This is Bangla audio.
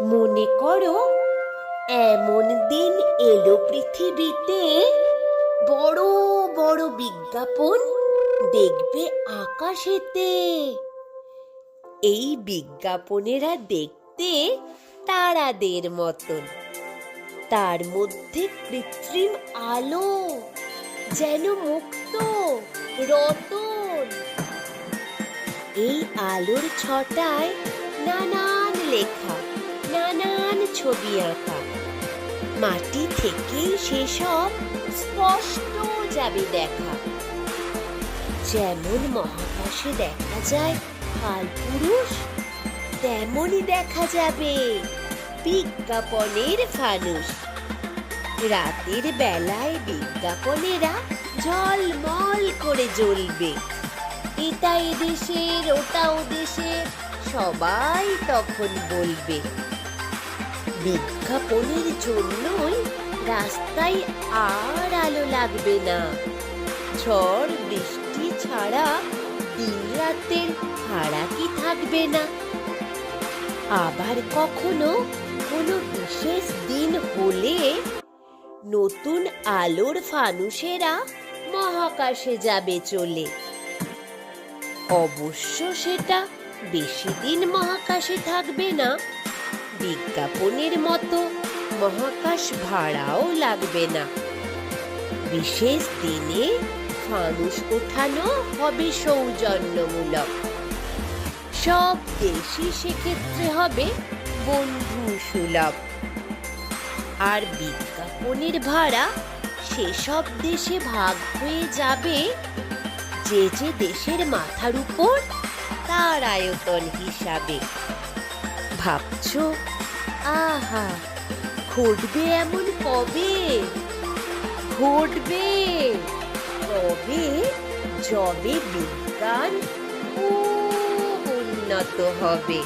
মনে করো এমন দিন এলো পৃথিবীতে, বড় বড় বিজ্ঞাপন দেখবে আকাশেতে। এই বিজ্ঞাপনেরা দেখতে তারাদের মতন, তার মধ্যে কৃত্রিম আলো যেন মুক্ত রতন। এই আলোর ছটায় নানান লেখা, নানান ছবি আঁকা, মাটি থেকেই সেসব স্পষ্ট যাবে দেখা। যেমন মহাকাশে দেখা যায় কালপুরুষ, তেমনই দেখা যাবে বিজ্ঞাপনের ফানুস। রাতের বেলায় বিজ্ঞাপনেরা ঝলমল করে জ্বলবে। এটা এদেশের, ওটা ওদেশের, সবাই তখন বলবে। বিজ্ঞাপনের জন্যই রাস্তায় আর আলো লাগবে না। ঝড় বৃষ্টি ছাড়া দিন রাতের ফারাকই থাকবে না। আবার কখনো কোনো বিশেষ দিন হলে নতুন আলোর ফানুসেরা মহাকাশে যাবে চলে। অবশ্য সেটা বেশি দিন মহাকাশে থাকবে না। বিজ্ঞাপনের মতো মহাকাশ ভাড়াও লাগবে না। বিশেষ দিনে ফানুস ওঠানো হবে সৌজন্যমূলক। সব দেশই সেক্ষেত্রে হবে বন্ধু সুলভ। আর বিজ্ঞাপনের ভাড়া সেসব দেশে ভাগ হয়ে যাবে যে যে দেশের মাথার উপর তার আয়তন হিসাবে। ভাবছো, আহা, ঘটবে এমন কবে? ঘটবে তবে যবে বিজ্ঞান খুব উন্নত হবে।